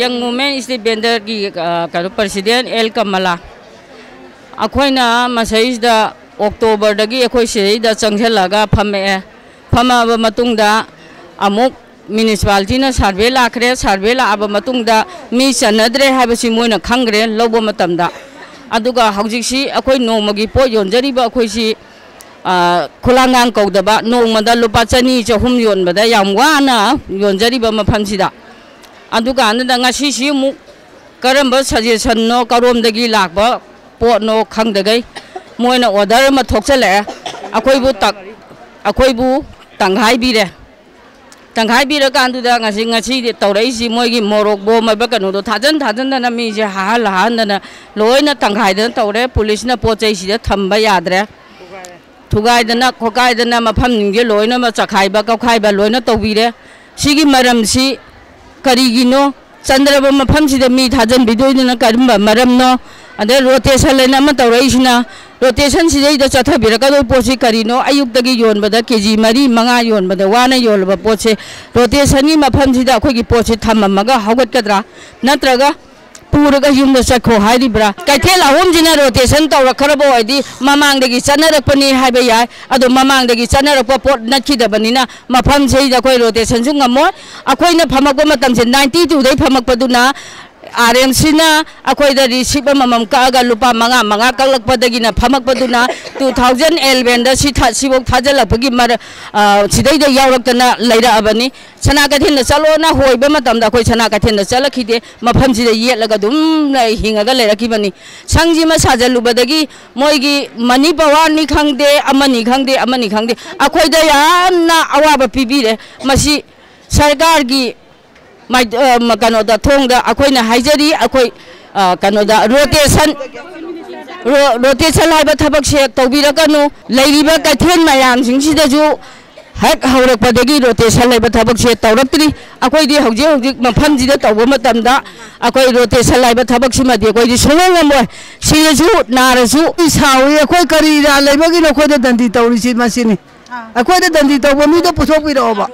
young women street vendor की president L कमला अखोइना मसैदा October दगी अखोइ सिदा चंगझलगा फमे फमाब मतुंगदा अमुक म्युनिसिपालिटीना सर्वे लाखरे सर्वे लाब मतुंगदा मी चनद्रे हाबसि मोइना खंगरे लौब मतमदा अदुगा हौजिकसि अखोइ नोमगी पो योनजरिबा अखोइसि खुलांगांग कौदबा नोमदा लुपा चनी चहुम योनबदा याम वाना योनजरिबा मफमसिदा अदुगा अनदा ngasi मु करम सजेशन नो करोमदगी लाकबा पोनो खंगदगै मोइना ऑर्डर मा थोकचले अखोइबु तक अखोइबु तंगाई बिरे तंगाई बिरे कांदुदा ngasi तौरैसि मोइगी मोरोक बो मबा कनुदो थाजन थाजन मी जे हाल हान लोइना तंगाई दन तौरे पुलिस ना पोचैसि दे थंबा याद्रे थुगाइदना खोकाइदना मफम निंगे लोइना मा चखाइबा कौखाइबा लोइना तौबिरे सिगी मरमसि करिगिनो चंद्रब मफमसिदा मी थाजन बिदोइना करम मरमनो अदे रोटेशन लेना म तौरैसिना रोटेशन सिदैदा चथबिरकदो पोसि करिनो अयुक्तगी योनबदा केजी मरी मंगा योनबदा वाना योलबा पोसे रोटेशननी मफमसिदा अखोइगी पोसे थममगा हौगतकद्रा नत्रगा पूरगा युमदा चखो हाइरिब्रा कैथेल अहोमजिना रोटेशन तौरखरबो आइदि ममांगदगी चनरकपनि हाइबा याय अदो ममांगदगी चनरकपा पोट नखिदबनिना मफम सेइदा अखोइ रोटेशन सु ngamo अखोइना फमकपा मतमसे 92 दै फमकपदुना आरएमसीना अखोइदा रिसीव ममम कागा लुपा मंगा मंगा कलकपदगिना फमकपदुना 2011 दा सिबोक थाजलपगी मर सिदैदा यावरक्तना लैराबनी सनाकथेन चलोना होइबा मतमदा अखोइ सनाकथेन चलखिदे मफमसिदा येलगा दुम हिंगागा लैरकिबनी संगजिमा साजलुबदगी मोइगी मनी पवारनी खंगदे अमनी खंगदे अखोइदा यामना अवाबा पिबिरे मसी सरकार की कनोदा थोंगदा अखोइना हाइजरी अखोइ कनोदा रोटेशन हाइबा थबक से तौबिरकनु लैरिबा कैथेन मयाम सिंगसिदजु हक हौरकपदगी रोटेशन लाइबा थबक से तौरक्तरी अखोइदि हौजिक मफमजिदा तौबा मतमदा अखोइ रोटेशन लाइबा थबक सिमदि अखोइदि सुंगंगमोय सिरजु नारजु सावी अखोइ करिरा लाइबगी नखोइदा दंदी तौरिसि मसिनी अखोइदा दंदी तौबा मिदो पुथोकबिरोबा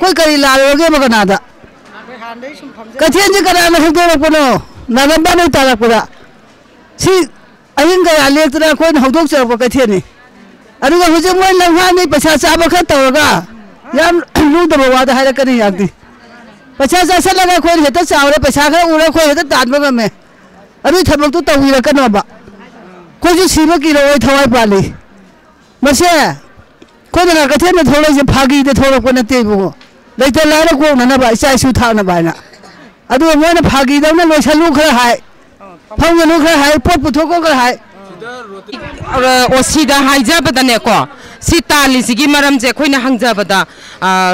कोइ करि लारोगे मगनादा कथेन जे करा हौदोरपनो नागंबा नै तारपदा सि अहिंग गया लेतरा कोइन हौदोक चरप कथेनी अरुगा हुजे मोय लंहा नै पैसा चाबा ख तौरगा याम लुदबा वादा हायरकनी यादी पैसा चासलगा कोइन हेता चावरे पैसा ख उरा कोइ हेता तादबा गमे अरु थबक तो तौइरकनोबा कोइ सिबा किरो ओइ थवाइ पाली मसे कोइना कथेन थोरै जे फागी दे थोरक नतेबो लेते लाइर को ननबा इसाइसु थानबायना अदु मोयना फागीदवना लोइसलु खरा हाय फंगनु खरा हाय पोट पुथोको खरा हाय ओसीदा हाइजाबदने को सि तालिसिगी मरमजे खोइना हंगजाबदा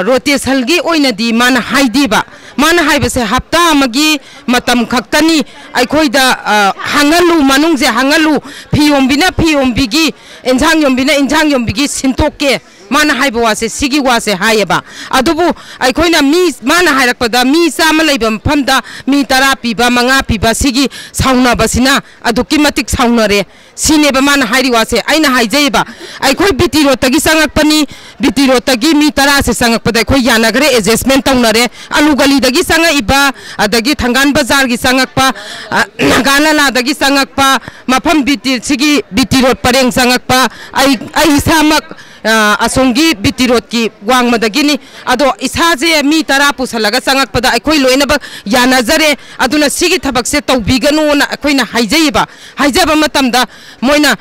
रोटेशनगी ओइनदी मान हाइदिबा मान हाइबसे हप्ता अमगी मतम खक्तनी अखोइदा हंगलु मनुंगजे हंगलु फियोंबिगी इंजांग योंबिगी सिंतोके मान हाइब वासे सिगी वासे हायबा अदुबु अखोइना मी मान हाइरकपदा मी चाम लैब मफमदा मी 10 पीबा 5 पीबा सिगी साउनाबसिना अदुकी मतिक साउनरे सिनेबा मान हाइरि वासे आइना हाइजैबा अखोइ बीटी रोडतगी संगकपनी बीटी रोडतगी मी 10 से संगकपदा अखोइ यानगरे एडजस्टमेंट तौनरे अलु गलीदगी संगइबा अदगी थंगान बाजार की संगकपा नागानालादगी संगकपा मफम बीटी सिगी बीटी रोड परेंग संगकपा आई सामक असोंगी बीटी रोड की वांगमदगिनी अदो इसाजे मी 10 पुसलगा संगकपदा अखोइ लोइनबा यानजरे अदुना सिगी थबक से तौबिगनुना अखोइना हाइजैबा हाइजबा मतमदा मोइना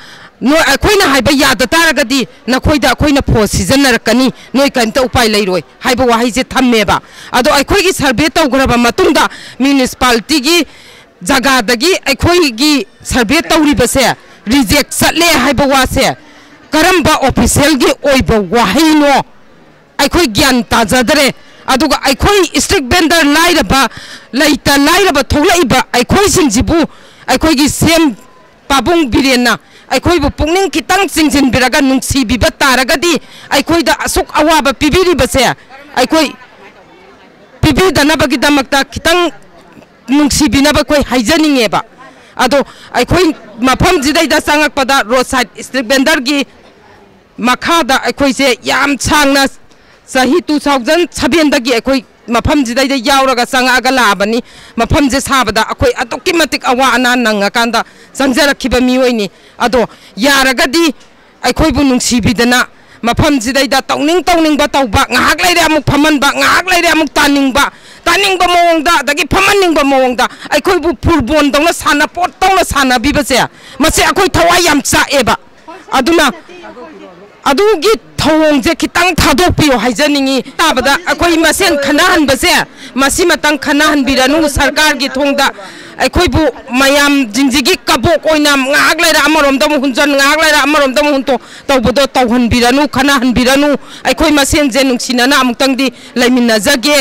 नो अखोइना हाइबा याद तारगदी नखोइदा अखोइना फो सिजनरकनी नोइ कंता उपाय लैरोय हाइबा वाहिजे थम्मेबा अदो अखोइगी सर्वे तौग्रबा मतुंगा म्युनिसिपालिटी की जगादगी अखोइगी सर्वे तौरिबसे रिजेक्ट चले हाइबा वासे करम्बा ऑफिशियल की ओइबा वाहिनो अखोइ ज्ञान ताजदरे अदुगा अखोइ स्ट्रीट वेंडर लाइरबा लैता लाइरबा थोलाइबा अखोइ सिंजिबु अखोइगी सेम पाबुंग बिरेना अखोइबु पुंगनिंग खितंग सिंजिन बिरगा नुंसी बिबा तारगदी अखोइदा असुक अवाबा पिबिरिबसे अखोइ पिबिदनबगी दमकता खितंग नुंसी बिनबा कोइ हाइजनिंगेबा अदो अखोइ मफम जिदैदा संगकपदा रोड साइड स्ट्रीट वेंडर की मखादा अखोइ से याम छांगना सही 2007 दगी अखोइ मफमजिदैदा यावरगा संगागा लाबनी मफमजे साबदा अखोई अतुक्की मतिक अवा अना नंगाकांदा संजरखिबा मिओइनी अदो यारगदी अखोइबु नुंसीबिदना मफमजिदैदा तौनिंग तौबा ngahak laire amuk phamanba ngahak laire amuk तानिंगबा मोंगदा दगी फमनिंगबा मोंगदा अखोइबु फुटबॉल दौना साना पोट दौना साना बिबसे मसे अखोइ थवाई याम चाएबा अदुना अदुगी थौंगजे खितंग थादोपियो हाइजनिंगी ताबदा अखोइ मसेन खनाहनबसे मसी मतंग खनाहनबिरनु सरकार की थोंगदा अखोइबु मयाम जिंजिगी कबोक ओइना ngahak laire amarom दम हुनजन ngahak laire amarom दम हुनतो तौबदो तौहनबिरनु खनाहनबिरनु अखोइ मसेन जे नुंसिनाना अमुक्तंगदी लैमिनजगे